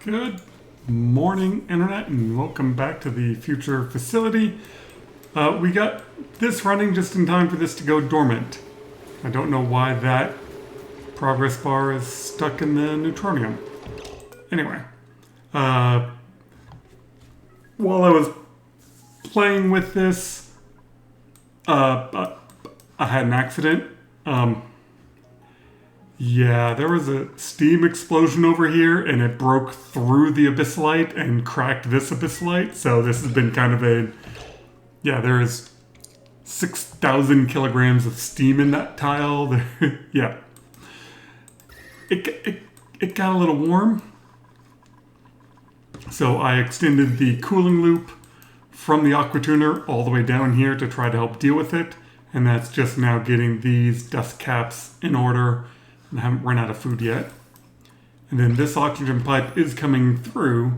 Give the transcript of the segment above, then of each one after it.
Good morning, Internet, and welcome back to the future facility. We got this running just in time for this to go dormant. I don't know why that progress bar is stuck in the neutronium. Anyway, while I was playing with this, I had an accident. Yeah, there was a steam explosion over here, and it broke through the abyssalite and cracked this abyssalite. So this has been kind of there is 6,000 kilograms of steam in that tile. Yeah. It got a little warm. So I extended the cooling loop from the aqua tuner all the way down here to try to help deal with it. And that's just now getting these dust caps in order. I haven't run out of food yet. And then this oxygen pipe is coming through,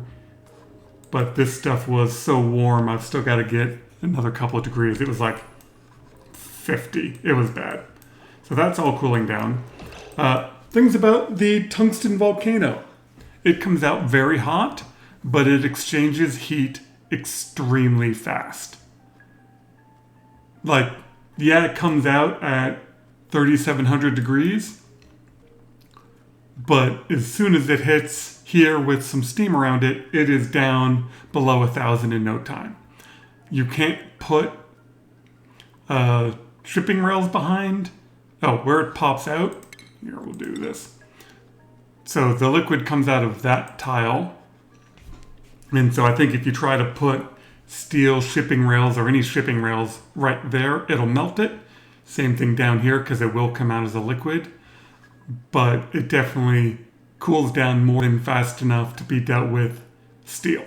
but this stuff was so warm, I've still got to get another couple of degrees. It was like 50. It was bad. So that's all cooling down. Things about the tungsten volcano. It comes out very hot, but it exchanges heat extremely fast. It comes out at 3,700 degrees, but as soon as it hits here with some steam around it, it is down below 1,000 in no time. You can't put shipping rails behind. Oh, where it pops out. Here, we'll do this. So the liquid comes out of that tile. And so I think if you try to put steel shipping rails or any shipping rails right there, it'll melt it. Same thing down here because it will come out as a liquid. But it definitely cools down more than fast enough to be dealt with steel.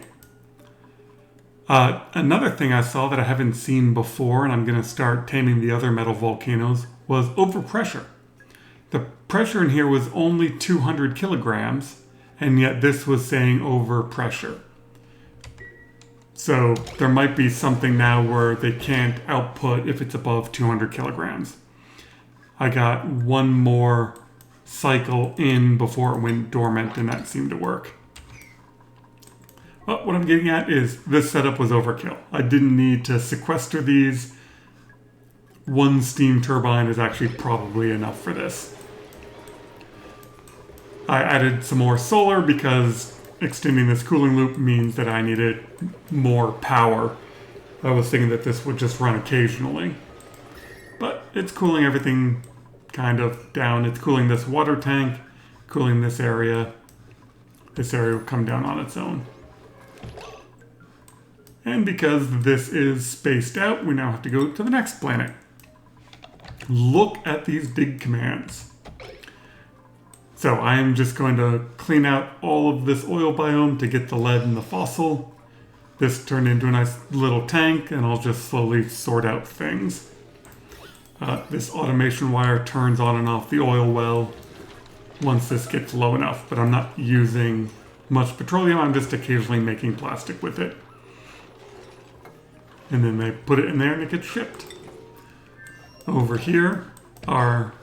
Another thing I saw that I haven't seen before, and I'm going to start taming the other metal volcanoes, was overpressure. The pressure in here was only 200 kilograms, and yet this was saying overpressure. So there might be something now where they can't output if it's above 200 kilograms. I got one more cycle in before it went dormant, and that seemed to work. But what I'm getting at is this setup was overkill. I didn't need to sequester these. One steam turbine is actually probably enough for this. I added some more solar because extending this cooling loop means that I needed more power. I was thinking that this would just run occasionally. But it's cooling everything kind of down. It's cooling this water tank, cooling this area. This area will come down on its own. And because this is spaced out, we now have to go to the next planet. Look at these dig commands. So I am just going to clean out all of this oil biome to get the lead and the fossil. This turned into a nice little tank, and I'll just slowly sort out things. This automation wire turns on and off the oil well once this gets low enough, but I'm not using much petroleum. I'm just occasionally making plastic with it. And then they put it in there and it gets shipped. Over here, our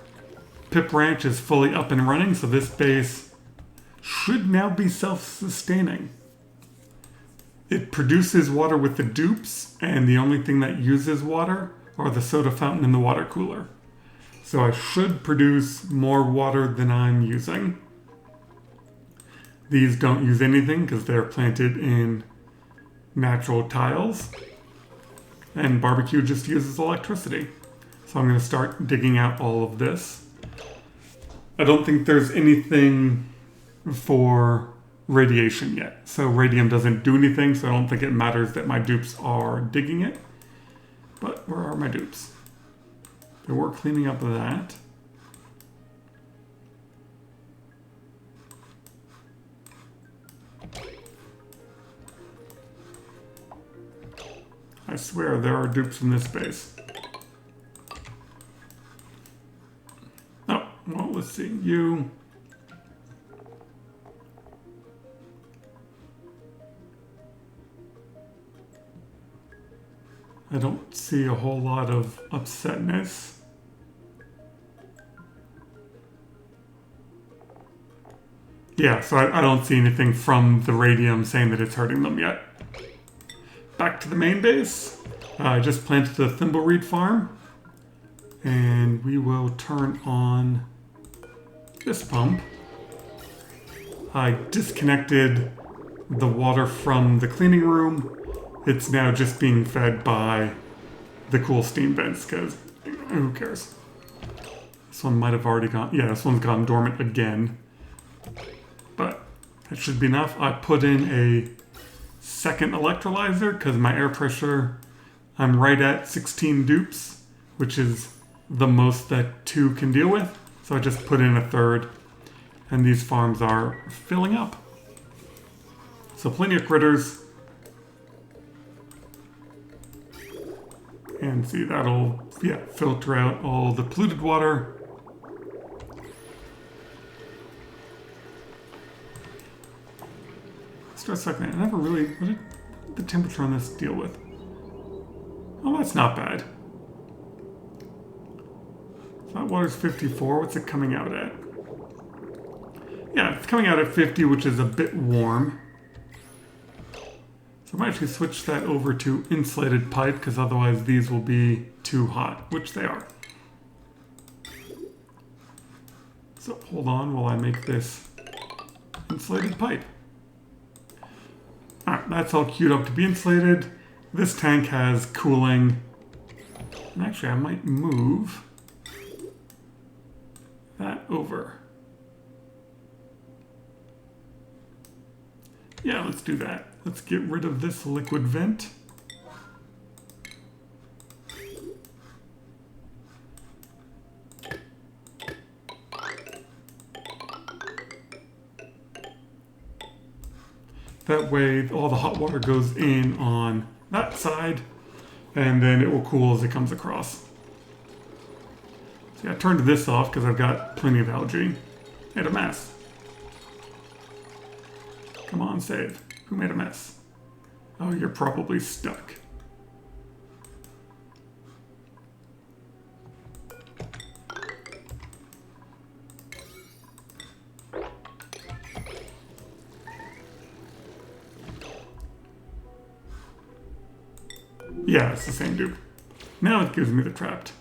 pip ranch is fully up and running, so this base should now be self-sustaining. It produces water with the dupes, and the only thing that uses water are the soda fountain and the water cooler. So I should produce more water than I'm using. These don't use anything because they're planted in natural tiles. And barbecue just uses electricity. So I'm going to start digging out all of this. I don't think there's anything for radiation yet. So radium doesn't do anything, so I don't think it matters that my dupes are digging it. But where are my dupes? They were cleaning up that. I swear there are dupes in this base. Oh, well, let's see. You. I don't see a whole lot of upsetness. Yeah, so I don't see anything from the radium saying that it's hurting them yet. Back to the main base. I just planted the thimbleweed farm. And we will turn on this pump. I disconnected the water from the cleaning room. It's now just being fed by the cool steam vents, because who cares? This one might have already gone. Yeah, this one's gone dormant again. But that should be enough. I put in a second electrolyzer because my air pressure, I'm right at 16 dupes, which is the most that 2 can deal with. So I just put in a third, and these farms are filling up. So plenty of critters. And see, that'll, filter out all the polluted water. Start sucking it. I never really, what did the temperature on this deal with? Oh, that's not bad. So that water's 54. What's it coming out at? Yeah, it's coming out at 50, which is a bit warm. So I might actually switch that over to insulated pipe, because otherwise these will be too hot, which they are. So hold on while I make this insulated pipe. Alright, that's all queued up to be insulated. This tank has cooling. And actually, I might move that over. Yeah, let's do that. Let's get rid of this liquid vent. That way, all the hot water goes in on that side, and then it will cool as it comes across. So yeah, I turned this off because I've got plenty of algae. Made a mess. Come on, save. Who made a mess? Oh, you're probably stuck. Yeah, it's the same dupe. Now it gives me the trapped.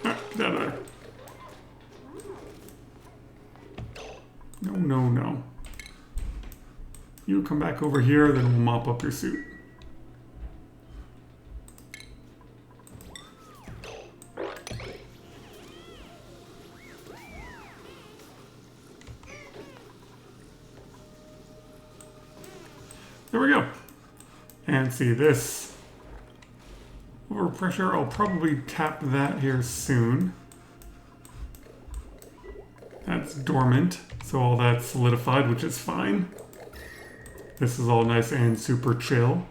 Ah, get out of there. No, no, no. You come back over here, then we'll mop up your suit. There we go. And see this overpressure, I'll probably tap that here soon. That's dormant, so all that's solidified, which is fine. This is all nice and super chill.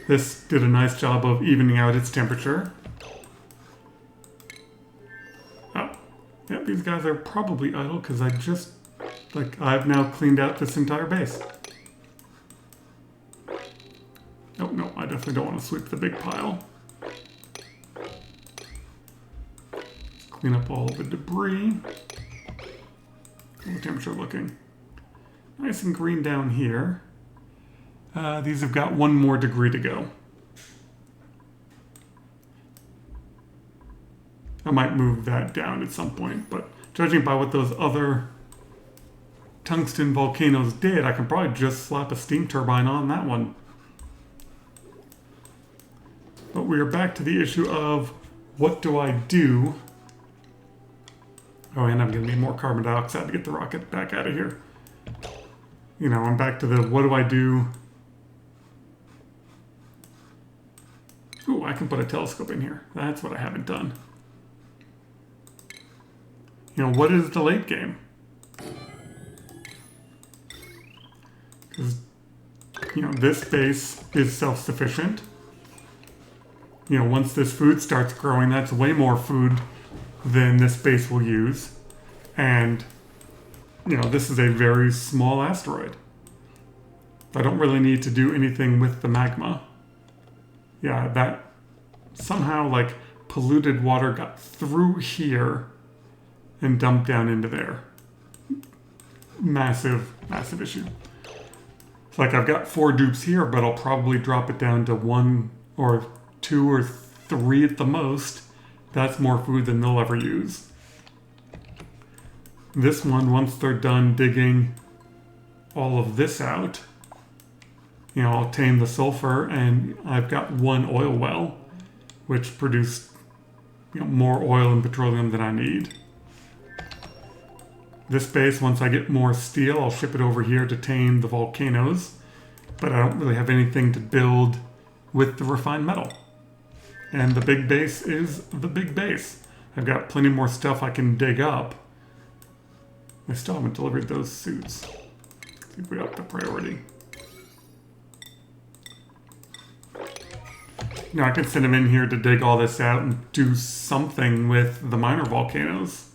This did a nice job of evening out its temperature. Oh, yeah, these guys are probably idle because I've now cleaned out this entire base. Oh, no, I definitely don't want to sweep the big pile. Clean up all the debris. How's the temperature looking? Nice and green down here. These have got 1 more degree to go. I might move that down at some point, but judging by what those other tungsten volcanoes did, I can probably just slap a steam turbine on that one. But we are back to the issue of what do I do? Oh, and I'm going to need more carbon dioxide to get the rocket back out of here. You know, I'm back to the what do I do? Ooh, I can put a telescope in here. That's what I haven't done. You know, what is the late game? Because, you know, this base is self-sufficient. You know, once this food starts growing, that's way more food than this base will use. And, you know, this is a very small asteroid. I don't really need to do anything with the magma. Yeah, that somehow like polluted water got through here and dumped down into there. Massive, massive issue. It's like I've got 4 dupes here, but I'll probably drop it down to 1 or 2 or 3 at the most. That's more food than they'll ever use. This one, once they're done digging all of this out, you know, I'll tame the sulfur, and I've got 1 oil well, which produced, you know, more oil and petroleum than I need. This base, once I get more steel, I'll ship it over here to tame the volcanoes, but I don't really have anything to build with the refined metal. And the big base is the big base. I've got plenty more stuff I can dig up. I still haven't delivered those suits. Let's see if we up the priority. You know, I could send them in here to dig all this out and do something with the minor volcanoes.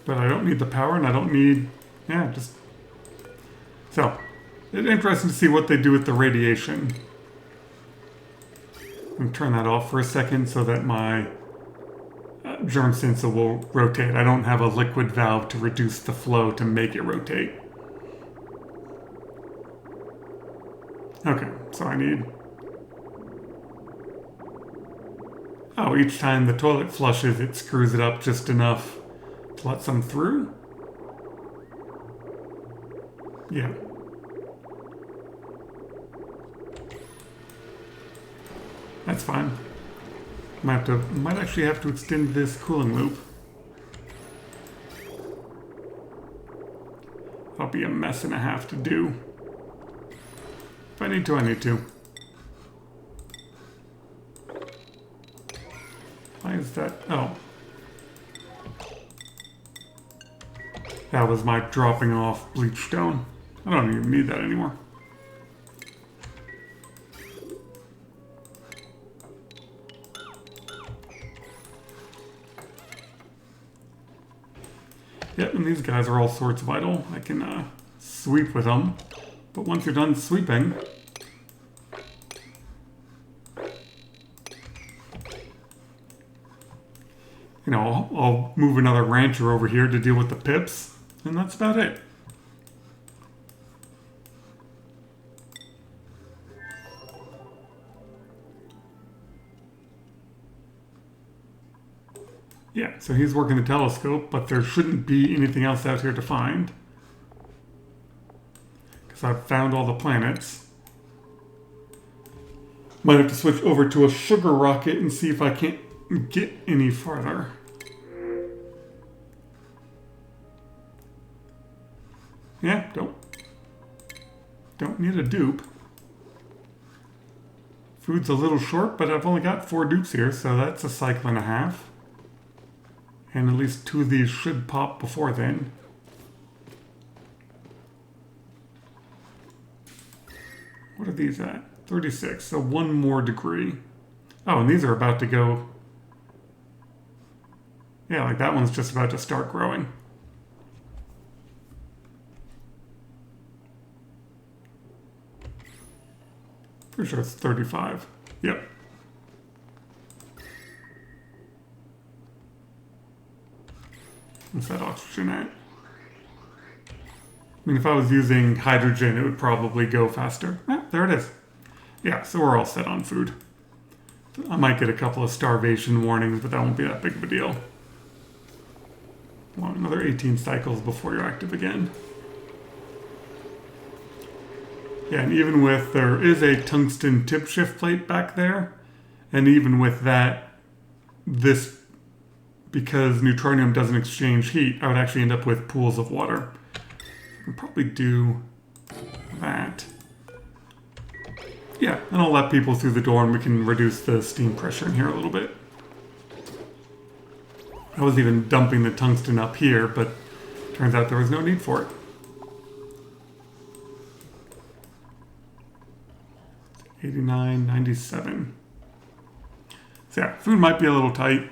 But I don't need the power, and I don't need... Yeah, just... So, it's interesting to see what they do with the radiation. I'm going to turn that off for a second so that my germ sensor will rotate. I don't have a liquid valve to reduce the flow to make it rotate. Okay, so I need... Oh, each time the toilet flushes, it screws it up just enough to let some through? Yeah. That's fine. Might actually have to extend this cooling loop. That'll be a mess and a half to do. If I need to, I need to. Why is that? Oh. That was my dropping off bleach stone. I don't even need that anymore. Yep, and these guys are all sorts vital. I can sweep with them. But once you're done sweeping, you know, I'll move another rancher over here to deal with the pips, and that's about it. Yeah, so he's working the telescope, but there shouldn't be anything else out here to find. Because I've found all the planets. Might have to switch over to a sugar rocket and see if I can't get any farther. Yeah, don't need a dupe. Food's a little short, but I've only got 4 dupes here, so that's a cycle and a half. And at least 2 of these should pop before then. What are these at? 36, so 1 more degree. Oh, and these are about to go... Yeah, like that one's just about to start growing. Pretty sure it's 35. Yep. What's that oxygen at? I mean, if I was using hydrogen, it would probably go faster. There it is. Yeah, so we're all set on food. I might get a couple of starvation warnings, but that won't be that big of a deal. Well, another 18 cycles before you're active again. Yeah, and even with, there is a tungsten tip shift plate back there, and even with that, this, because neutronium doesn't exchange heat, I would actually end up with pools of water. I can probably do that. Yeah, and I'll let people through the door and we can reduce the steam pressure in here a little bit. I was even dumping the tungsten up here, but turns out there was no need for it. $89, $97. So yeah, food might be a little tight.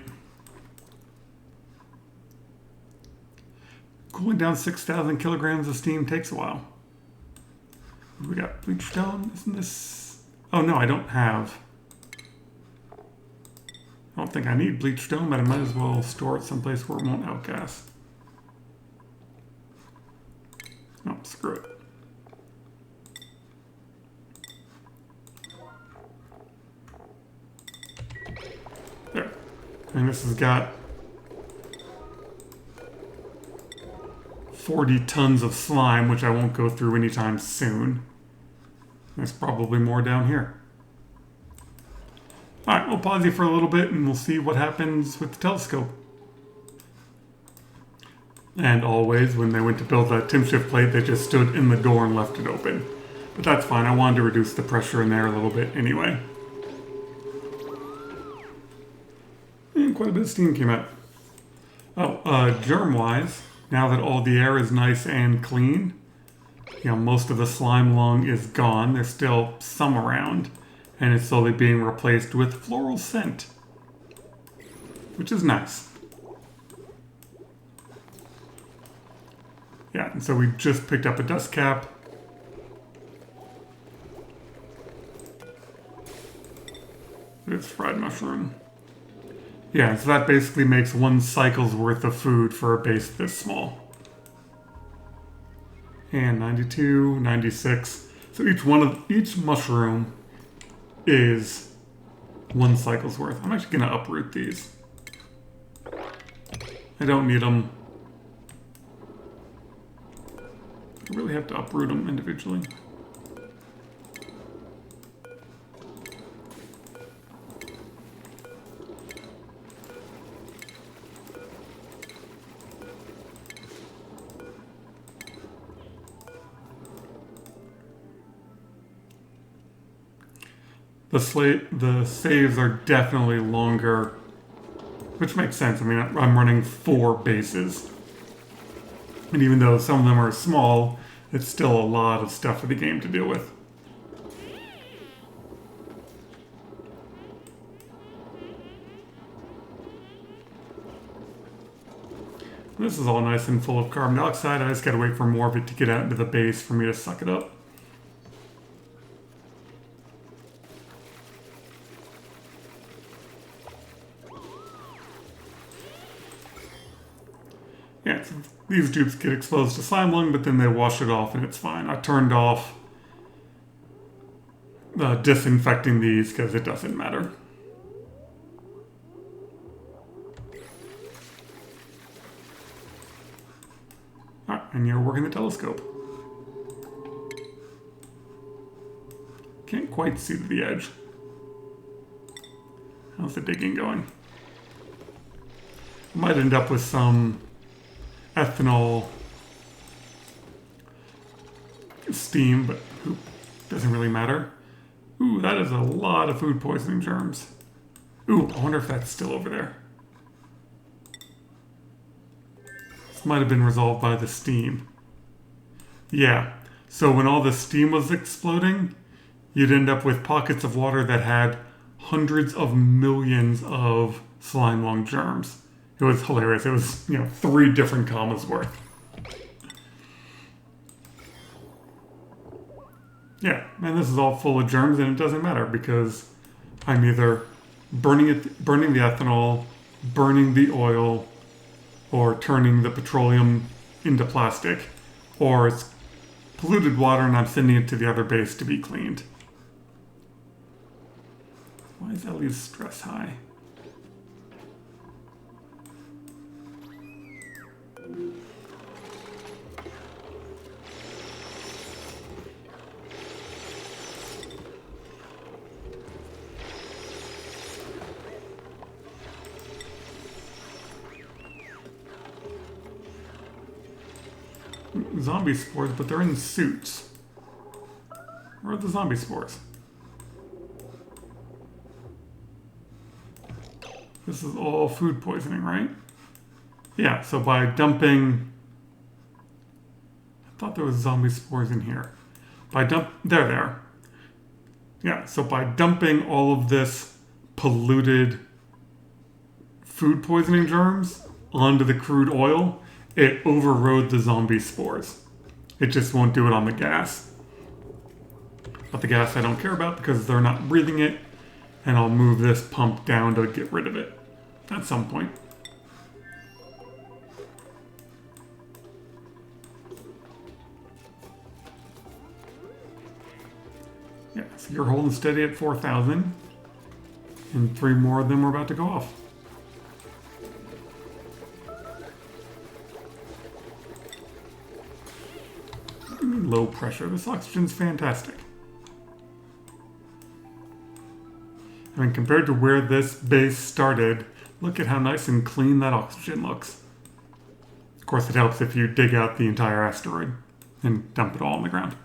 Cooling down 6,000 kilograms of steam takes a while. We got bleach stone. Isn't this... Oh, no, I don't have... I don't think I need bleach stone, but I might as well store it someplace where it won't outgas. Oh, screw it. There. And this has got 40 tons of slime, which I won't go through anytime soon. There's probably more down here. Alright, we'll pause you for a little bit and we'll see what happens with the telescope. And always, when they went to build that Tim shift plate, they just stood in the door and left it open. But that's fine, I wanted to reduce the pressure in there a little bit anyway. And quite a bit of steam came out. Oh, germ-wise, now that all the air is nice and clean, you know, most of the slime lung is gone. There's still some around. And it's slowly being replaced with floral scent, which is nice. Yeah, and so we just picked up a dust cap. It's fried mushroom. Yeah, so that basically makes one cycle's worth of food for a base this small. And 92, 96. So each mushroom is one cycle's worth. I'm actually going to uproot these. I don't need them. I really have to uproot them individually. The saves are definitely longer, which makes sense. I mean, I'm running 4 bases. And even though some of them are small, it's still a lot of stuff for the game to deal with. This is all nice and full of carbon dioxide. I just gotta wait for more of it to get out into the base for me to suck it up. Yeah, so these dupes get exposed to slime lung, but then they wash it off and it's fine. I turned off disinfecting these because it doesn't matter. Alright, and you're working the telescope. Can't quite see to the edge. How's the digging going? I might end up with some ethanol steam, but doesn't really matter. Ooh, that is a lot of food poisoning germs. Ooh, I wonder if that's still over there. This might have been resolved by the steam. Yeah, so when all the steam was exploding, you'd end up with pockets of water that had hundreds of millions of slime lung germs. It was hilarious. It was, 3 different commas worth. Yeah, and this is all full of germs, and it doesn't matter because I'm either burning the ethanol, burning the oil, or turning the petroleum into plastic, or it's polluted water and I'm sending it to the other base to be cleaned. Why is Ellie's stress high? Zombie spores, but they're in suits. Where are the zombie spores? This is all food poisoning, right? Yeah, so by dumping... I thought there was zombie spores in here. There. Yeah, so by dumping all of this polluted food poisoning germs onto the crude oil, it overrode the zombie spores. It just won't do it on the gas. But the gas I don't care about because they're not breathing it, and I'll move this pump down to get rid of it at some point. Yeah, so you're holding steady at 4,000, and 3 more of them are about to go off. Low pressure. This oxygen's fantastic. I mean, compared to where this base started, look at how nice and clean that oxygen looks. Of course, it helps if you dig out the entire asteroid and dump it all on the ground.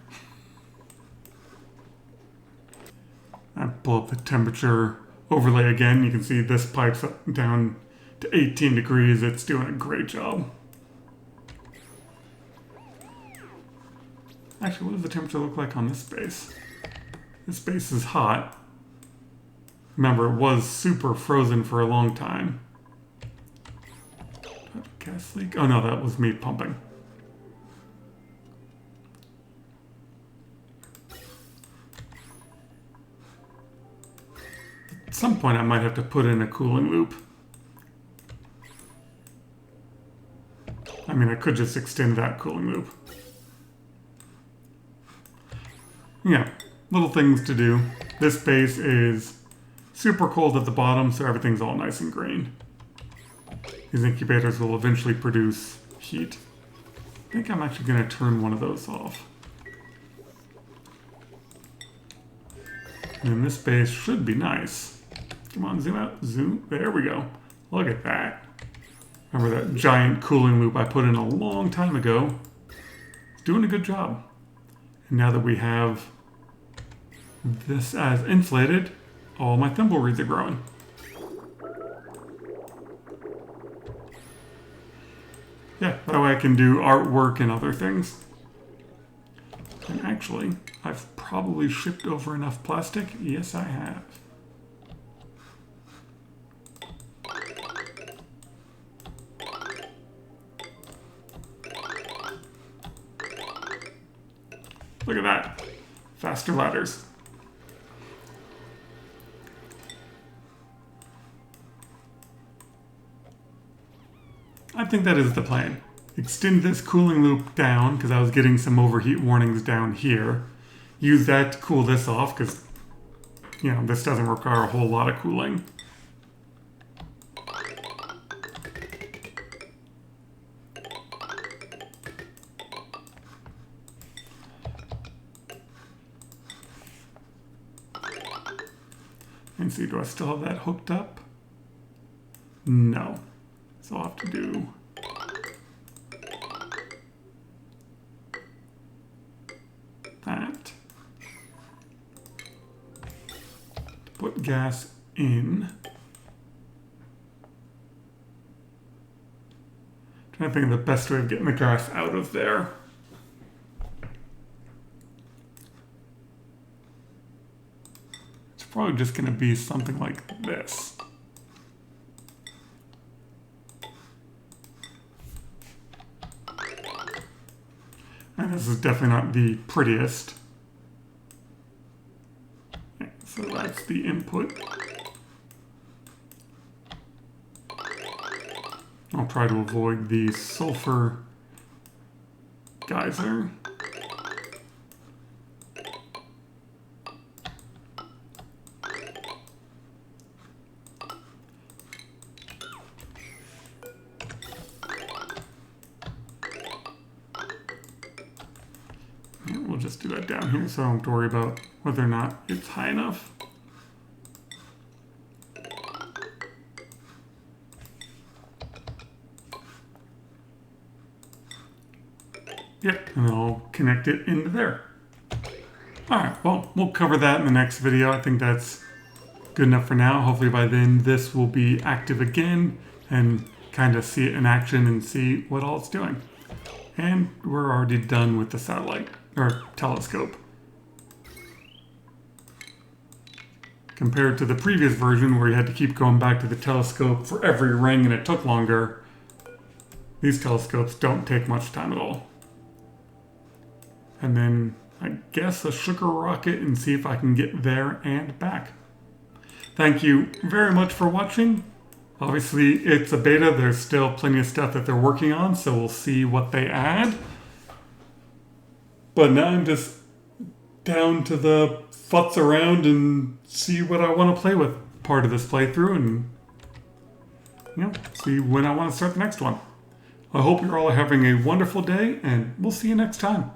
I pull up the temperature overlay again. You can see this pipe's up down to 18 degrees. It's doing a great job. Actually, what does the temperature look like on this base? This base is hot. Remember, it was super frozen for a long time. Gas leak? Oh no, that was me pumping. At some point I might have to put in a cooling loop. I mean, I could just extend that cooling loop. Yeah, little things to do. This base is super cold at the bottom, so everything's all nice and green. These incubators will eventually produce heat. I think I'm actually going to turn one of those off. And this base should be nice. Come on, zoom out, zoom. There we go. Look at that. Remember that giant cooling loop I put in a long time ago? It's doing a good job. And now that we have this as inflated, all my thimble reeds are growing. Yeah, that way I can do artwork and other things. And actually, I've probably shipped over enough plastic. Yes, I have. Look at that. Faster ladders. I think that is the plan. Extend this cooling loop down, because I was getting some overheat warnings down here. Use that to cool this off, because, you know, this doesn't require a whole lot of cooling. And see, do I still have that hooked up? No. So I'll have to do that. Put gas in. Trying to think of the best way of getting the gas out of there. It's probably just going to be something like this. And this is definitely not the prettiest. Okay, so that's the input. I'll try to avoid the sulfur geyser. We'll just do that down here so I don't have to worry about whether or not it's high enough. Yep, and I'll connect it into there. Alright, well, we'll cover that in the next video. I think that's good enough for now. Hopefully by then this will be active again and kind of see it in action and see what all it's doing. And we're already done with the satellite, or telescope. Compared to the previous version where you had to keep going back to the telescope for every ring and it took longer, these telescopes don't take much time at all. And then I guess, a sugar rocket and see if I can get there and back. Thank you very much for watching. Obviously, it's a beta. There's still plenty of stuff that they're working on, so we'll see what they add. But now I'm just down to the futz around and see what I want to play with part of this playthrough and, see when I want to start the next one. I hope you're all having a wonderful day, and we'll see you next time.